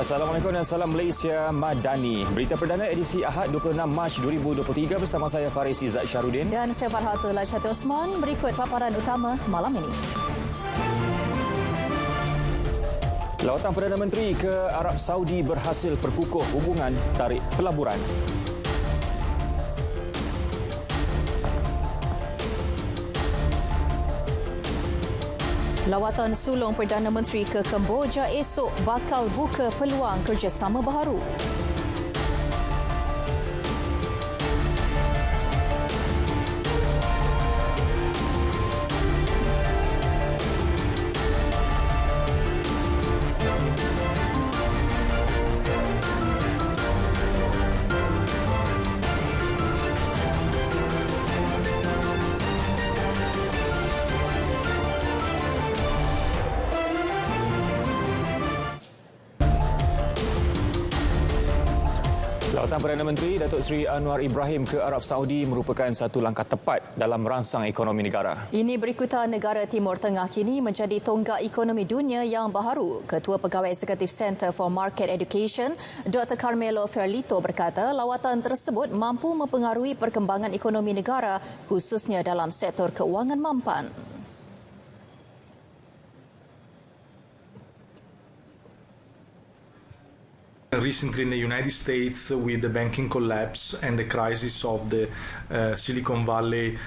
Assalamualaikum dan salam Malaysia Madani. Berita perdana edisi Ahad 26 Mac 2023 bersama saya Faris Izzat Syarudin. Dan saya Farhatul Lasyati Osman. Berikut paparan utama malam ini. Lawatan Perdana Menteri ke Arab Saudi berhasil perkukuh hubungan tarik pelaburan. Lawatan sulung Perdana Menteri ke Kemboja esok bakal buka peluang kerjasama baharu. Lawatan Perdana Menteri Datuk Seri Anwar Ibrahim ke Arab Saudi merupakan satu langkah tepat dalam merangsang ekonomi negara. Ini berikutan negara Timur Tengah kini menjadi tonggak ekonomi dunia yang baharu. Ketua Pegawai Eksekutif Center for Market Education, Dr. Carmelo Ferlito berkata lawatan tersebut mampu mempengaruhi perkembangan ekonomi negara khususnya dalam sektor keuangan mampan. Recently in the United States, with the banking collapse and the crisis of the Silicon Valley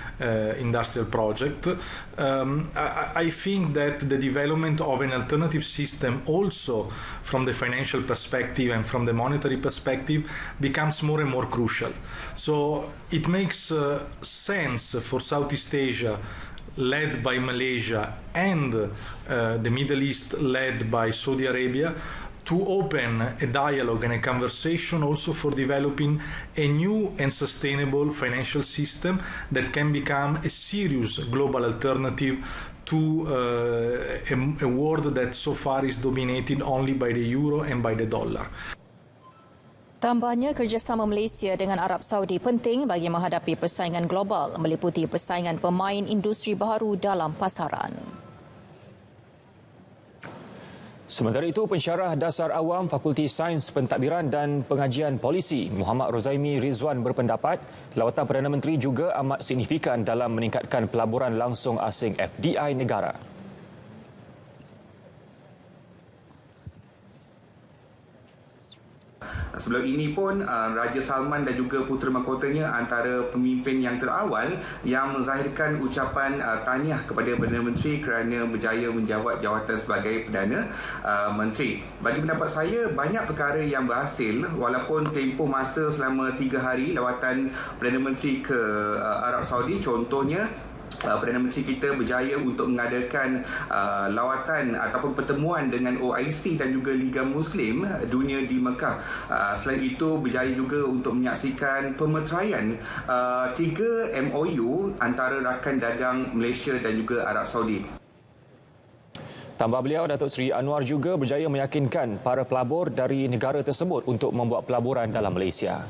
industrial project, I think that the development of an alternative system also from the financial perspective and from the monetary perspective becomes more and more crucial. So it makes sense for Southeast Asia, led by Malaysia, and the Middle East, led by Saudi Arabia, to open a dialogue and a conversation also for developing a new and sustainable financial system that can become a serious global alternative to a world that so far is dominated only by the euro and by the dollar. Tambahnya, kerjasama Malaysia dengan Arab Saudi penting bagi menghadapi persaingan global meliputi persaingan pemain industri baharu dalam pasaran. Sementara itu, pensyarah dasar awam Fakulti Sains Pentadbiran dan Pengajian Polisi Muhammad Rozaimi Rizwan berpendapat lawatan Perdana Menteri juga amat signifikan dalam meningkatkan pelaburan langsung asing FDI negara. Sebelum ini pun Raja Salman dan juga putera mahkotanya antara pemimpin yang terawal yang menzahirkan ucapan tahniah kepada Perdana Menteri kerana berjaya menjawat jawatan sebagai Perdana Menteri. Bagi pendapat saya, banyak perkara yang berhasil walaupun tempoh masa selama 3 hari lawatan Perdana Menteri ke Arab Saudi. Contohnya, Perdana Menteri kita berjaya untuk mengadakan lawatan ataupun pertemuan dengan OIC dan juga Liga Muslim Dunia di Mekah. Selain itu, berjaya juga untuk menyaksikan pemeteraian 3 MOU antara rakan dagang Malaysia dan juga Arab Saudi. Tambah beliau, Datuk Seri Anwar juga berjaya meyakinkan para pelabur dari negara tersebut untuk membuat pelaburan dalam Malaysia.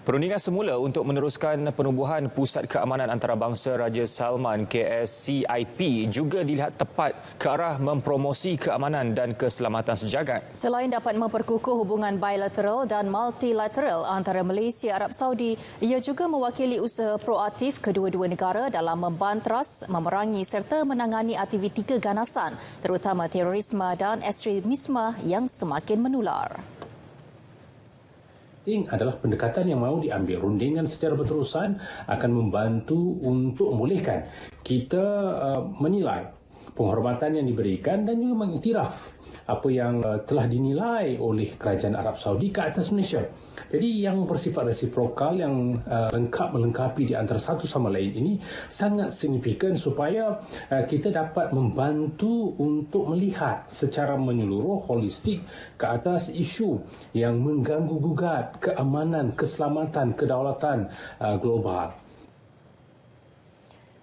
Perundingan semula untuk meneruskan penubuhan Pusat Keamanan Antarabangsa Raja Salman KSCIP juga dilihat tepat ke arah mempromosi keamanan dan keselamatan sejagat. Selain dapat memperkukuh hubungan bilateral dan multilateral antara Malaysia dan Arab Saudi, ia juga mewakili usaha proaktif kedua-dua negara dalam membantras, memerangi serta menangani aktiviti keganasan, terutama terorisme dan ekstremisme yang semakin menular. Adalah pendekatan yang mahu diambil. Rundingan secara berterusan akan membantu untuk membolehkan kita menilai penghormatan yang diberikan dan juga mengiktiraf apa yang telah dinilai oleh kerajaan Arab Saudi ke atas Malaysia. Jadi yang bersifat resiprokal, yang melengkapi di antara satu sama lain ini sangat signifikan supaya kita dapat membantu untuk melihat secara menyeluruh, holistik ke atas isu yang mengganggu-gugat keamanan, keselamatan, kedaulatan global.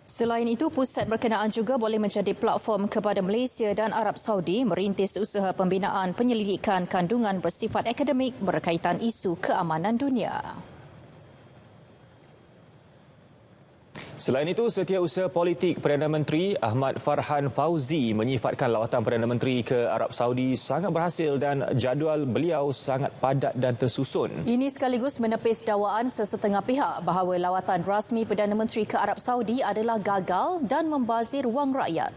Selain itu, pusat berkenaan juga boleh menjadi platform kepada Malaysia dan Arab Saudi merintis usaha pembinaan penyelidikan kandungan bersifat akademik berkaitan isu keamanan dunia. Selain itu, Setiausaha Politik Perdana Menteri Ahmad Farhan Fauzi menyifatkan lawatan Perdana Menteri ke Arab Saudi sangat berhasil dan jadual beliau sangat padat dan tersusun. Ini sekaligus menepis dakwaan sesetengah pihak bahawa lawatan rasmi Perdana Menteri ke Arab Saudi adalah gagal dan membazir wang rakyat.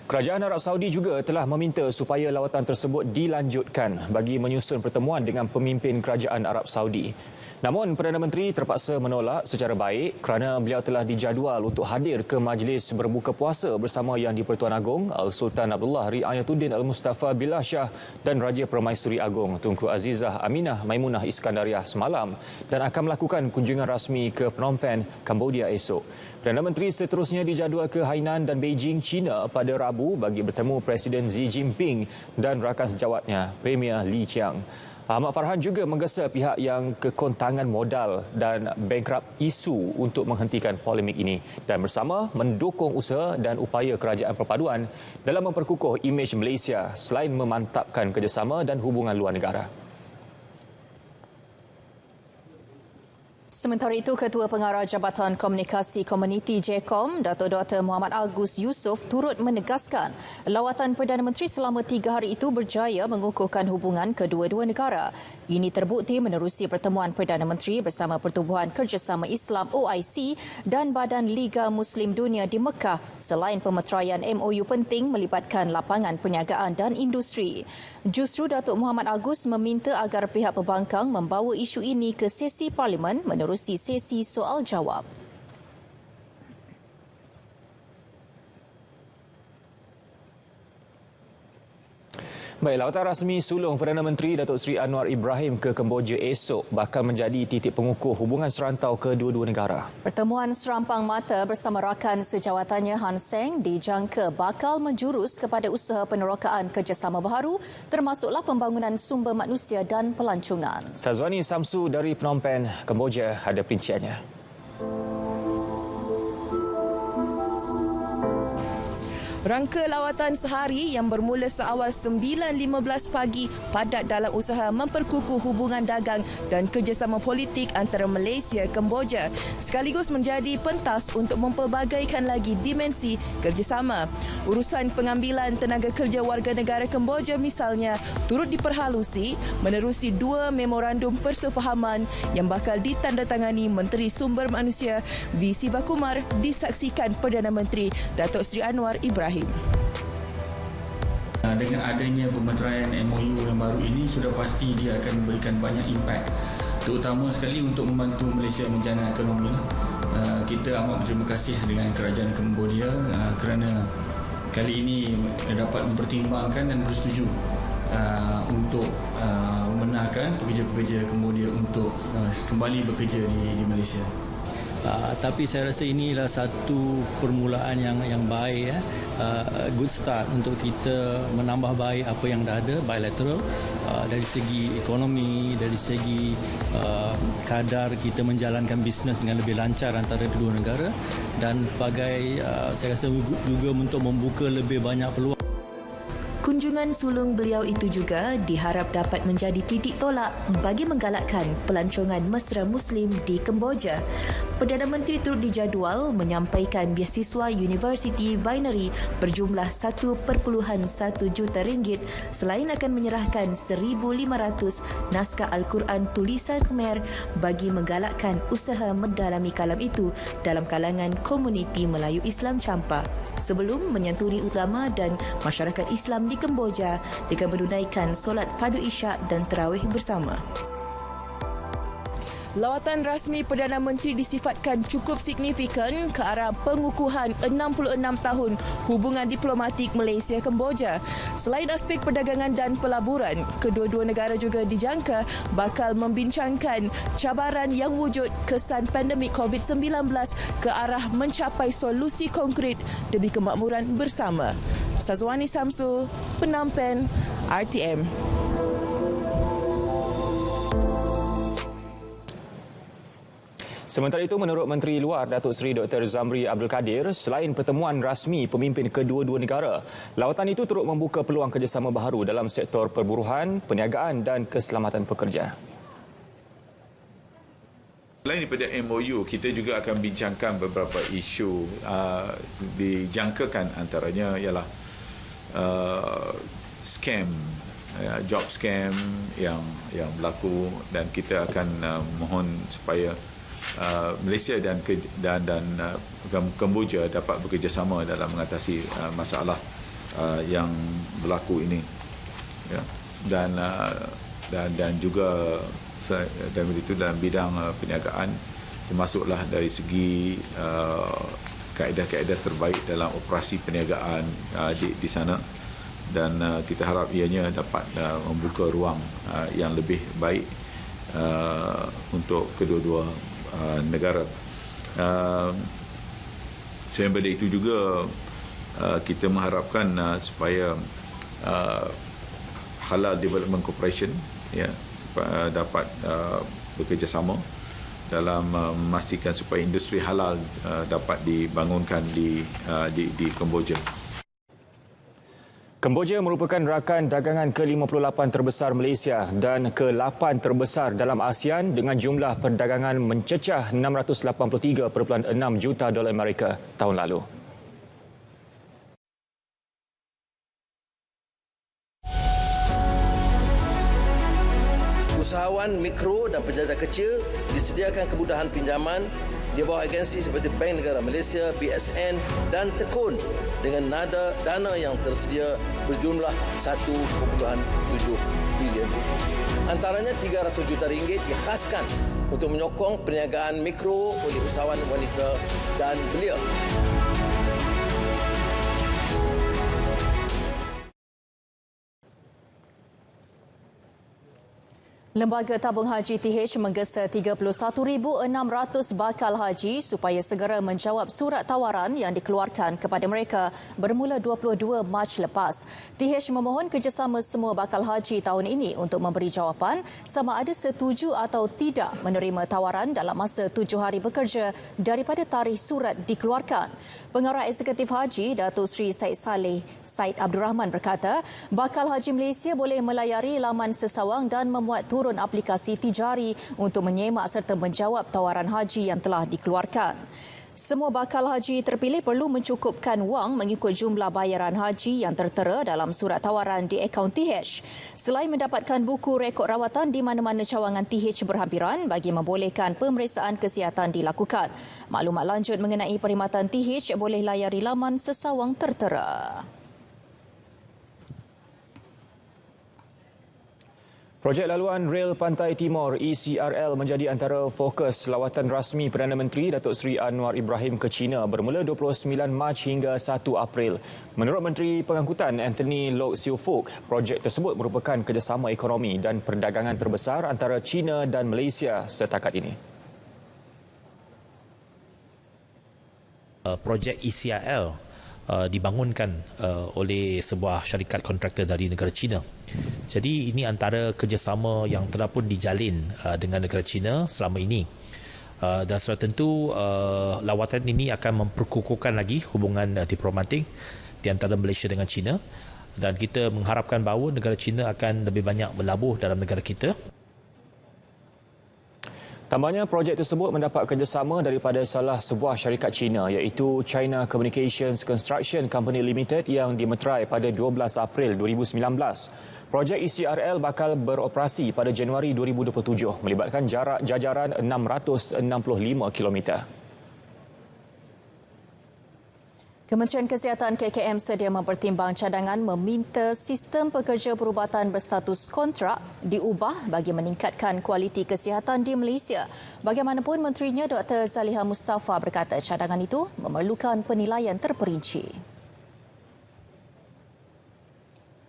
Kerajaan Arab Saudi juga telah meminta supaya lawatan tersebut dilanjutkan bagi menyusun pertemuan dengan pemimpin kerajaan Arab Saudi. Namun, Perdana Menteri terpaksa menolak secara baik kerana beliau telah dijadual untuk hadir ke majlis berbuka puasa bersama Yang di-Pertuan Agong Al-Sultan Abdullah Riayatuddin Al-Mustafa Billah Shah dan Raja Permaisuri Agong Tunku Azizah Aminah Maimunah Iskandariah semalam dan akan melakukan kunjungan rasmi ke Phnom Penh, Cambodia esok. Perdana Menteri seterusnya dijadual ke Hainan dan Beijing, China pada Rabu bagi bertemu Presiden Xi Jinping dan rakan sejawatnya, Premier Li Qiang. Ahmad Farhan juga menggesa pihak yang kekontangan modal dan bankrupt isu untuk menghentikan polemik ini dan bersama mendukung usaha dan upaya kerajaan perpaduan dalam memperkukuh imej Malaysia selain memantapkan kerjasama dan hubungan luar negara. Sementara itu, Ketua Pengarah Jabatan Komunikasi Komuniti JKOM, Datuk Dr. Muhammad Agus Yusof turut menegaskan lawatan Perdana Menteri selama 3 hari itu berjaya mengukuhkan hubungan kedua-dua negara. Ini terbukti menerusi pertemuan Perdana Menteri bersama Pertubuhan Kerjasama Islam OIC dan Badan Liga Muslim Dunia di Mekah selain pemeteraian MOU penting melibatkan lapangan perniagaan dan industri. Justru Datuk Muhammad Agus meminta agar pihak pembangkang membawa isu ini ke sesi Parlimen menerusi sesi soal-jawab. Baik, lawatan rasmi sulung Perdana Menteri Datuk Seri Anwar Ibrahim ke Kemboja esok bakal menjadi titik pengukuh hubungan serantau kedua-dua negara. Pertemuan serampang mata bersama rakan sejawatannya Han Seng dijangka bakal menjurus kepada usaha penerokaan kerjasama baharu termasuklah pembangunan sumber manusia dan pelancongan. Sazwani Samsu dari Phnom Penh, Kemboja ada perinciannya. Rangka lawatan sehari yang bermula seawal 9.15 pagi padat dalam usaha memperkukuh hubungan dagang dan kerjasama politik antara Malaysia dan Kemboja sekaligus menjadi pentas untuk mempelbagaikan lagi dimensi kerjasama. Urusan pengambilan tenaga kerja warga negara Kemboja misalnya turut diperhalusi menerusi 2 memorandum persefahaman yang bakal ditandatangani Menteri Sumber Manusia V.C. Bakumar disaksikan Perdana Menteri Datuk Seri Anwar Ibrahim. Dengan adanya pemeteraian MOU yang baru ini sudah pasti dia akan memberikan banyak impak, terutama sekali untuk membantu Malaysia menjana ekonomi. Kita amat berterima kasih dengan kerajaan Kemboja kerana kali ini dapat mempertimbangkan dan bersetuju untuk membenarkan pekerja-pekerja Kemboja untuk kembali bekerja di Malaysia. Tapi saya rasa inilah satu permulaan yang baik, good start untuk kita menambah baik apa yang dah ada bilateral dari segi ekonomi, dari segi kadar kita menjalankan bisnes dengan lebih lancar antara kedua negara dan sebagai saya rasa juga untuk membuka lebih banyak peluang. Kunjungan sulung beliau itu juga diharap dapat menjadi titik tolak bagi menggalakkan pelancongan mesra Muslim di Kemboja. Perdana Menteri turut dijadual menyampaikan beasiswa University Binary berjumlah 1.1 juta ringgit selain akan menyerahkan 1,500 naskah Al-Quran tulisan Khmer bagi menggalakkan usaha mendalami kalam itu dalam kalangan komuniti Melayu Islam Champa. Sebelum menyantuni ulama dan masyarakat Islam di Kemboja dengan menunaikan solat fardu isyak dan tarawih bersama. Lawatan rasmi Perdana Menteri disifatkan cukup signifikan ke arah pengukuhan 66 tahun hubungan diplomatik Malaysia-Kemboja. Selain aspek perdagangan dan pelaburan, kedua-dua negara juga dijangka bakal membincangkan cabaran yang wujud kesan pandemik COVID-19 ke arah mencapai solusi konkret demi kemakmuran bersama. Sazwani Samsu, Phnom Penh, RTM. Sementara itu, menurut Menteri Luar Datuk Seri Dr. Zamri Abdul Kadir, selain pertemuan rasmi pemimpin kedua-dua negara, lawatan itu turut membuka peluang kerjasama baharu dalam sektor perburuhan, perniagaan dan keselamatan pekerja. Selain daripada MOU, kita juga akan bincangkan beberapa isu dijangkakan antaranya ialah scam, job scam yang berlaku, dan kita akan mohon supaya Malaysia dan Kemboja dapat bekerjasama dalam mengatasi masalah yang berlaku ini. Ya. Dan juga dalam bidang perniagaan, termasuklah dari segi kaedah-kaedah terbaik dalam operasi perniagaan di sana, dan kita harap ianya dapat membuka ruang yang lebih baik untuk kedua-dua negara. Selain daripada itu juga kita mengharapkan supaya Halal Development Corporation dapat bekerjasama dalam memastikan supaya industri halal dapat dibangunkan di Kemboja. Kemboja merupakan rakan dagangan ke-58 terbesar Malaysia dan ke-8 terbesar dalam ASEAN dengan jumlah perdagangan mencecah $683.6 juta Amerika tahun lalu. Usahawan mikro dan penjajah kecil disediakan kemudahan pinjaman di bawah agensi seperti Bank Negara Malaysia, BSN dan Tekun dengan dana yang tersedia berjumlah 1.7 bilion. Antaranya RM300 juta dikhaskan untuk menyokong perniagaan mikro oleh usahawan wanita dan belia. Lembaga Tabung Haji TH menggesa 31,600 bakal haji supaya segera menjawab surat tawaran yang dikeluarkan kepada mereka bermula 22 Mac lepas. TH memohon kerjasama semua bakal haji tahun ini untuk memberi jawapan sama ada setuju atau tidak menerima tawaran dalam masa 7 hari bekerja daripada tarikh surat dikeluarkan. Pengarah Eksekutif Haji Datuk Seri Said Saleh Said Abdul Rahman berkata, bakal haji Malaysia boleh melayari laman sesawang dan memuat turun aplikasi tijari untuk menyemak serta menjawab tawaran haji yang telah dikeluarkan. Semua bakal haji terpilih perlu mencukupkan wang mengikut jumlah bayaran haji yang tertera dalam surat tawaran di akaun TH. Selain mendapatkan buku rekod rawatan di mana-mana cawangan TH berhampiran bagi membolehkan pemeriksaan kesihatan dilakukan. Maklumat lanjut mengenai perkhidmatan TH boleh layari laman sesawang tertera. Projek laluan Rel Pantai Timur ECRL menjadi antara fokus lawatan rasmi Perdana Menteri Datuk Seri Anwar Ibrahim ke China bermula 29 Mac hingga 1 April. Menurut Menteri Pengangkutan Anthony Loke Siu Fook, projek tersebut merupakan kerjasama ekonomi dan perdagangan terbesar antara China dan Malaysia setakat ini. Projek ECRL dibangunkan oleh sebuah syarikat kontraktor dari negara China. Jadi ini antara kerjasama yang telah pun dijalin dengan negara China selama ini. Dan secara tentu lawatan ini akan memperkukuhkan lagi hubungan diplomatik di antara Malaysia dengan China, dan kita mengharapkan bahawa negara China akan lebih banyak berlabuh dalam negara kita. Tambahnya, projek tersebut mendapat kerjasama daripada salah sebuah syarikat China iaitu China Communications Construction Company Limited yang dimeterai pada 12 April 2019. Projek ECRL bakal beroperasi pada Januari 2027 melibatkan jarak jajaran 665 kilometer. Kementerian Kesihatan KKM sedia mempertimbang cadangan meminta sistem pekerja perubatan berstatus kontrak diubah bagi meningkatkan kualiti kesihatan di Malaysia. Bagaimanapun, Menterinya Dr. Zaliha Mustafa berkata cadangan itu memerlukan penilaian terperinci.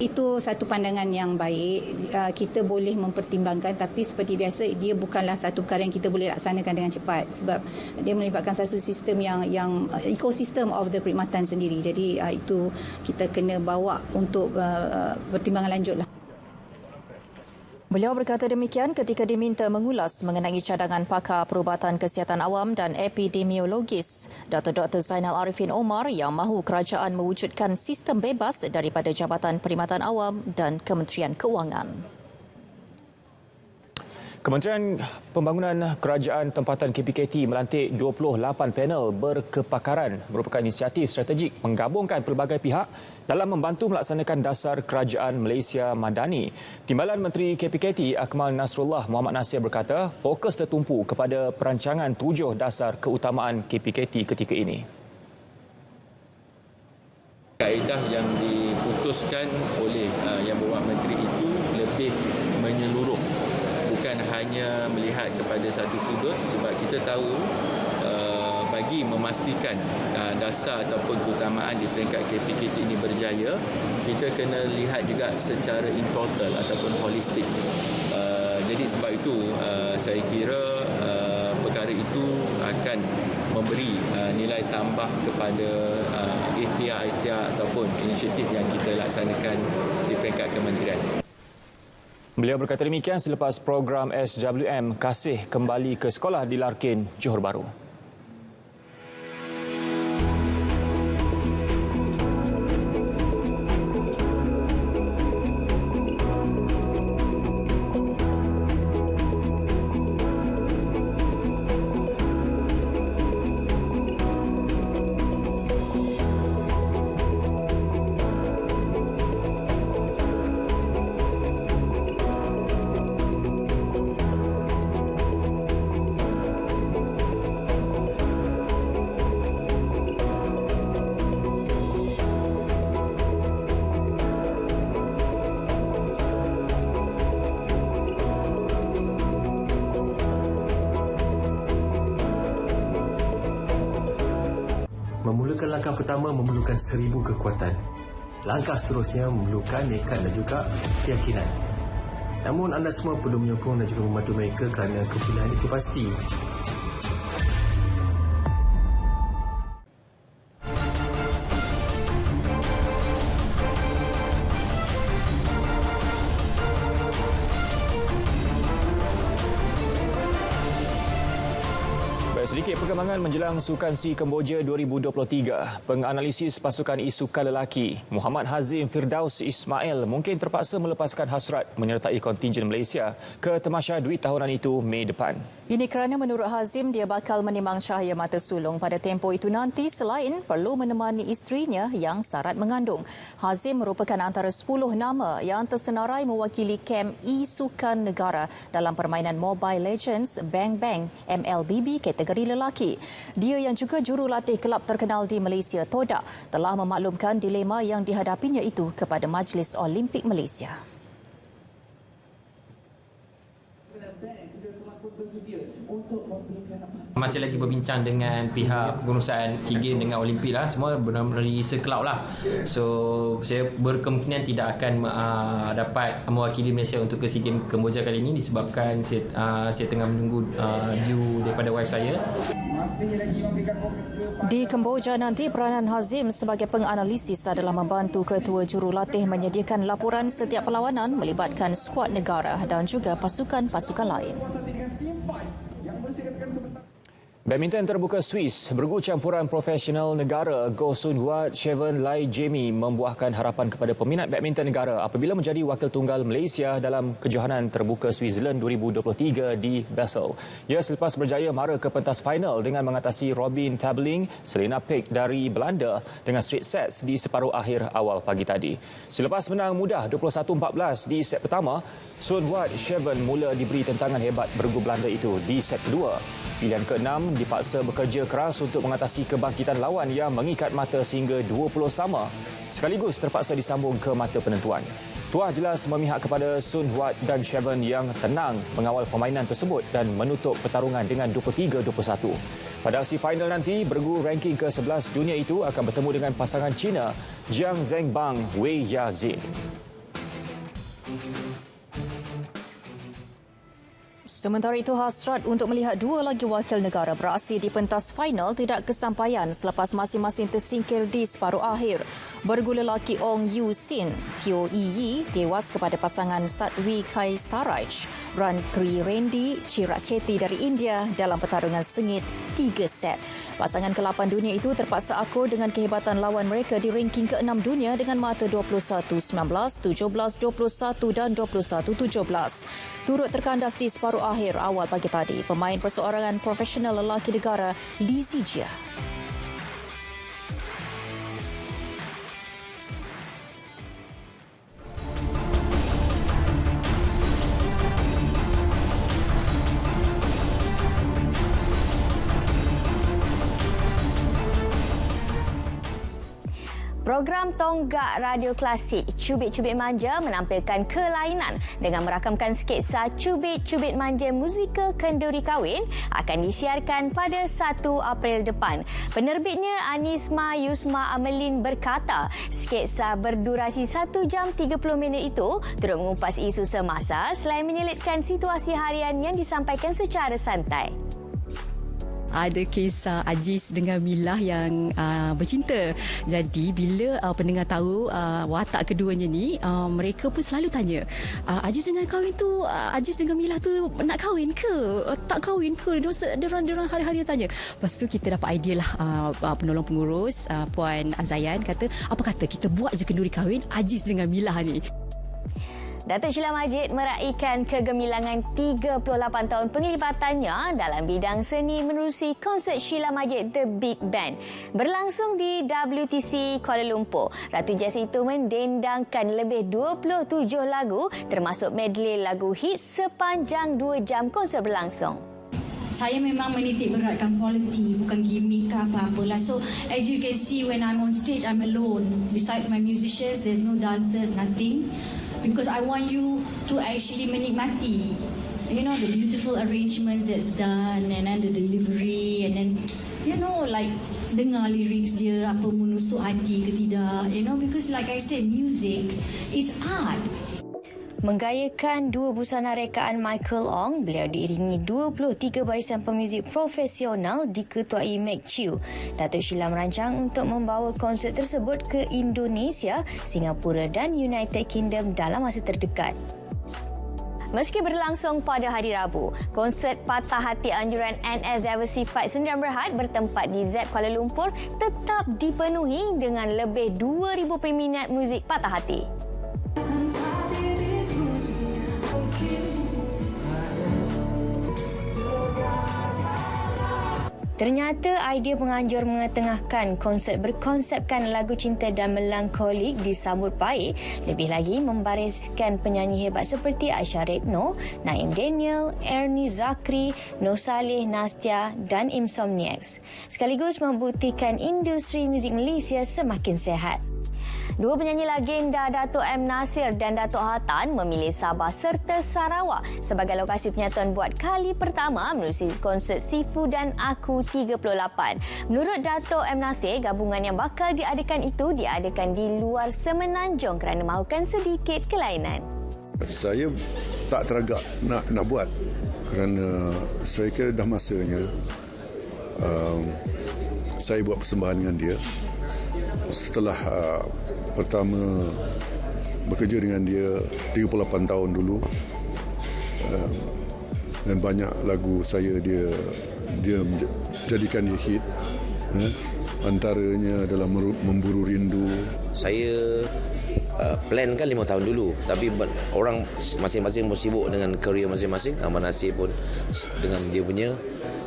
Itu satu pandangan yang baik. Kita boleh mempertimbangkan, tapi seperti biasa dia bukanlah satu perkara yang kita boleh laksanakan dengan cepat sebab dia melibatkan satu sistem yang ekosistem of the perkhidmatan sendiri. Jadi itu kita kena bawa untuk pertimbangan lanjutlah. Beliau berkata demikian ketika diminta mengulas mengenai cadangan pakar perubatan kesihatan awam dan epidemiologis Dr. Zainal Arifin Omar yang mahu kerajaan mewujudkan sistem bebas daripada Jabatan Perkhidmatan Awam dan Kementerian Kewangan. Kementerian Pembangunan Kerajaan Tempatan KPKT melantik 28 panel berkepakaran merupakan inisiatif strategik menggabungkan pelbagai pihak dalam membantu melaksanakan dasar Kerajaan Malaysia Madani. Timbalan Menteri KPKT Akmal Nasrullah Muhammad Nasir berkata fokus tertumpu kepada perancangan 7 dasar keutamaan KPKT ketika ini. Kaedah yang diputuskan oleh Yang Berhormat Menteri itu lebih menyeluruh, bukan hanya melihat kepada satu sudut, sebab kita tahu bagi memastikan dasar ataupun keutamaan di peringkat KPKT ini berjaya, kita kena lihat juga secara in total ataupun holistik. Jadi sebab itu saya kira perkara itu akan memberi nilai tambah kepada ikhtiar-ikhtiar ataupun inisiatif yang kita laksanakan di peringkat kementerian. Beliau berkata demikian selepas program SWM Kasih kembali ke sekolah di Larkin, Johor Bahru. Memulakan langkah pertama memerlukan 1000 kekuatan. Langkah seterusnya memerlukan nekat dan juga keyakinan. Namun anda semua perlu menyokong dan juga membantu mereka kerana kepilihan itu pasti. Sedikit perkembangan menjelang Sukan SEA Kemboja 2023. Penganalisis pasukan e-sukan lelaki Muhammad Hazim Firdaus Ismail mungkin terpaksa melepaskan hasrat menyertai kontingen Malaysia ke Tamasya Duit tahunan itu Mei depan. Ini kerana menurut Hazim dia bakal menimbang cahaya mata sulung pada tempoh itu nanti selain perlu menemani isterinya yang sarat mengandung. Hazim merupakan antara 10 nama yang tersenarai mewakili kem e-sukan negara dalam permainan Mobile Legends Bang Bang MLBB kategori lelaki. Dia yang juga jurulatih kelab terkenal di Malaysia, Toda, telah memaklumkan dilema yang dihadapinya itu kepada Majlis Olimpik Malaysia. Masih lagi berbincang dengan pihak pengurusan SEA Games dengan Olimpik lah, semua benar-benar sekelab lah. So saya berkemungkinan tidak akan dapat mewakili Malaysia untuk ke SEA Games Kemboja kali ini disebabkan saya tengah menunggu due daripada wife saya. Di Kemboja nanti peranan Hazim sebagai penganalisis adalah membantu ketua jurulatih menyediakan laporan setiap perlawanan melibatkan skuad negara dan juga pasukan-pasukan lain. Badminton terbuka Swiss bergu campuran profesional negara Goh Soon Huat, Chevan Lai Jamie membuahkan harapan kepada peminat badminton negara apabila menjadi wakil tunggal Malaysia dalam kejohanan terbuka Switzerland 2023 di Basel. Ia selepas berjaya mara ke pentas final dengan mengatasi Robin Tabeling, Selena Pick dari Belanda dengan straight sets di separuh akhir awal pagi tadi. Selepas menang mudah 21-14 di set pertama, Soon Huat Chevan mula diberi tentangan hebat bergu Belanda itu di set kedua. Pilihan ke-6 dipaksa bekerja keras untuk mengatasi kebangkitan lawan yang mengikat mata sehingga 20 sama. Sekaligus terpaksa disambung ke mata penentuan. Tuah jelas memihak kepada Soon Huat dan Chevan yang tenang mengawal permainan tersebut dan menutup pertarungan dengan 23-21. Pada aksi final nanti, bergu ranking ke-11 dunia itu akan bertemu dengan pasangan China Jiang Zhengbang Wei Yazin. Sementara itu, hasrat untuk melihat dua lagi wakil negara beraksi di pentas final tidak kesampaian selepas masing-masing tersingkir di separuh akhir. Bergu lelaki Ong Yu Sin, Teo Yi Yi tewas kepada pasangan Satwi Kai Saraj, Rankri Rendi Chirag Shetty dari India dalam pertarungan sengit 3 set. Pasangan ke-8 dunia itu terpaksa akur dengan kehebatan lawan mereka di ranking ke-6 dunia dengan mata 21-19, 17-21 dan 21-17. Turut terkandas di separuh akhir awal pagi tadi. Pemain perseorangan profesional lelaki negara Lee Zijia. Program Tonggak Radio Klasik Cubit-Cubit Manja menampilkan kelainan dengan merakamkan sketsa Cubit-Cubit Manja musikal Kenduri Kahwin akan disiarkan pada 1 April depan. Penerbitnya Anisma Yusma Amelin berkata, sketsa berdurasi 1 jam 30 minit itu turut mengupas isu semasa selain menyelitkan situasi harian yang disampaikan secara santai. Ada kisah Aziz dengan Milah yang bercinta. Jadi bila pendengar tahu watak keduanya ni, mereka pun selalu tanya, Aziz dengan kahwin tu, Aziz dengan Milah tu nak kahwin ke? Tak kahwin ke? Diorang hari-hari tanya. Lepas tu kita dapat idea lah, penolong pengurus Puan Azayan kata, apa kata kita buat je kenduri kahwin Aziz dengan Milah ni. Datuk Sheila Majid meraihkan kegemilangan 38 tahun penglibatannya dalam bidang seni menerusi konsert Sheila Majid The Big Band berlangsung di WTC Kuala Lumpur. Ratu Jazz itu mendendangkan lebih 27 lagu termasuk medley lagu hits sepanjang 2 jam konser berlangsung. Saya memang menitik beratkan quality, bukan gimmick ke apa-apalah. So as you can see when I'm on stage, I'm alone. Besides my musicians, there's no dancers, nothing. Because I want you to actually menikmati, you know, the beautiful arrangements that's done, and then the delivery, and then, you know, like dengar lyrics dia apa menusuk hati ke tidak, you know, because like I said, music is art. Menggayakan 2 busana rekaan Michael Ong, beliau diiringi 23 barisan pemuzik profesional diketuai Meg Chiu. Datuk Sheila merancang untuk membawa konsert tersebut ke Indonesia, Singapura dan United Kingdom dalam masa terdekat. Meski berlangsung pada hari Rabu, konsert Patah Hati anjuran NS Diversified Sendirian Berhad bertempat di Z Kuala Lumpur tetap dipenuhi dengan lebih 2,000 peminat muzik patah hati. Ternyata idea penganjur mengetengahkan konsert berkonsepkan lagu cinta dan melankolik disambut baik, lebih lagi membariskan penyanyi hebat seperti Aisyah Retno, Naim Daniel, Ernie Zakri, Noh Saleh, Nastia dan Insomniacs. Sekaligus membuktikan industri muzik Malaysia semakin sehat. 2 penyanyi legenda Dato' M. Nasir dan Dato' Hatan memilih Sabah serta Sarawak sebagai lokasi penyatuan buat kali pertama menerusi konsert Sifu dan Aku 38. Menurut Dato' M. Nasir, gabungan yang bakal diadakan itu diadakan di luar Semenanjung kerana mahukan sedikit kelainan. Saya tak teragak nak buat kerana saya kira dah masanya saya buat persembahan dengan dia. Setelah pertama bekerja dengan dia 38 tahun dulu, dan banyak lagu saya dia jadikan dia hit, antaranya adalah Memburu Rindu. Saya plan kan 5 tahun dulu, tapi orang masing-masing pun sibuk dengan kerja masing-masing. Ahmad Nasir pun dengan dia punya.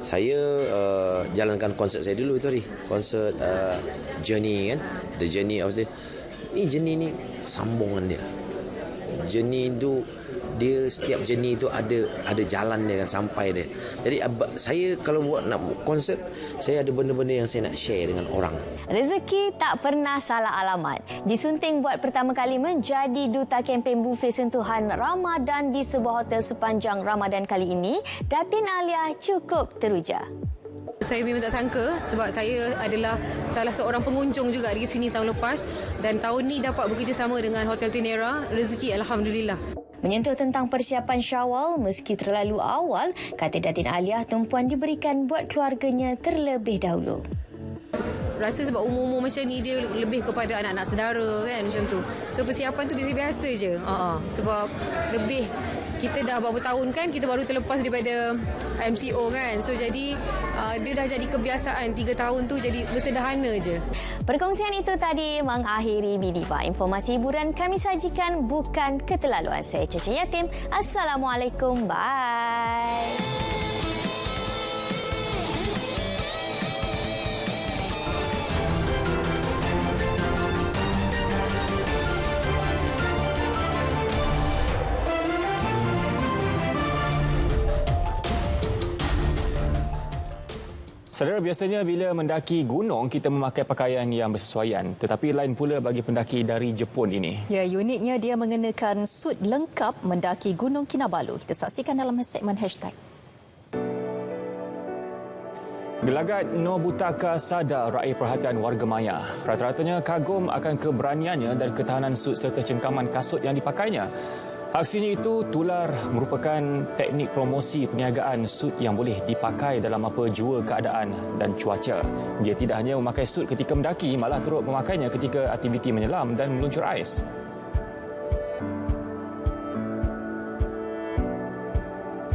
Saya jalankan konsert saya dulu itu hari, konsert Journey kan, The Journey of the ni Journey ni sambungan dia. Journey tu dia setiap journey tu ada jalan dia kan sampai dia. Jadi saya kalau buat nak konsert, saya ada benda-benda yang saya nak share dengan orang. Rezeki tak pernah salah alamat. Disunting buat pertama kali menjadi duta kempen bufet sentuhan Ramadan di sebuah hotel sepanjang Ramadan kali ini, Datin Alia cukup teruja. Saya memang tak sangka sebab saya adalah salah seorang pengunjung juga di sini tahun lepas, dan tahun ni dapat bekerjasama dengan Hotel Tinera. Rezeki alhamdulillah. Menyentuh tentang persiapan Syawal meski terlalu awal, kata Datin Alia, tumpuan diberikan buat keluarganya terlebih dahulu. Rasa sebab umur-umur macam ni dia lebih kepada anak-anak saudara kan, macam tu. So persiapan tu biasa-biasa je. Sebab lebih kita dah beberapa tahun kan, kita baru terlepas daripada MCO kan. So jadi dia dah jadi kebiasaan 3 tahun tu jadi bersederhana je. Perkongsian itu tadi mengakhiri Miniba. Informasi hiburan kami sajikan bukan keterlaluan. Saya Cece Yatim. Assalamualaikum. Bye. Saudara, biasanya bila mendaki gunung, kita memakai pakaian yang bersesuaian. Tetapi lain pula bagi pendaki dari Jepun ini. Ya, uniknya dia mengenakan suit lengkap mendaki Gunung Kinabalu. Kita saksikan dalam segmen hashtag. Gelagat Nobutaka Sada raih perhatian warga maya. Rata-ratanya kagum akan keberaniannya dan ketahanan suit serta cengkaman kasut yang dipakainya. Aksinya itu tular merupakan teknik promosi perniagaan suit yang boleh dipakai dalam apa jua keadaan dan cuaca. Dia tidak hanya memakai suit ketika mendaki, malah turut memakainya ketika aktiviti menyelam dan meluncur ais.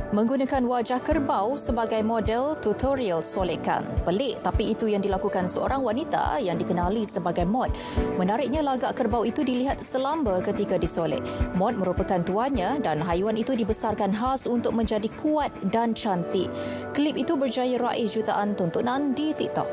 Menggunakan wajah kerbau sebagai model tutorial solekan. Pelik, tapi itu yang dilakukan seorang wanita yang dikenali sebagai Mod. Menariknya, lagak kerbau itu dilihat selamba ketika disolek. Mod merupakan tuannya dan haiwan itu dibesarkan khas untuk menjadi kuat dan cantik. Klip itu berjaya raih jutaan tontonan di TikTok.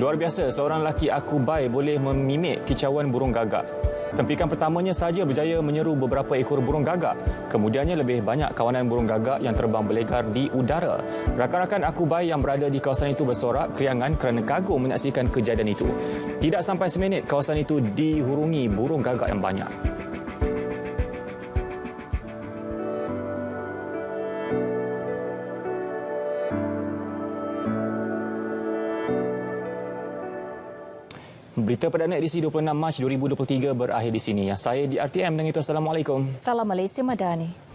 Luar biasa, seorang lelaki Akubai boleh memimik kicauan burung gagak. Tempikan pertamanya saja berjaya menyeru beberapa ekor burung gagak. Kemudiannya lebih banyak kawanan burung gagak yang terbang berlegar di udara. Rakan-rakan Akubai yang berada di kawasan itu bersorak keriangan kerana kagum menyaksikan kejadian itu. Tidak sampai seminit, kawasan itu dihurungi burung gagak yang banyak. Berita perdana edisi 26 Mac 2023 berakhir di sini. Saya di RTM dengan itu. Assalamualaikum. Salam Malaysia Madani.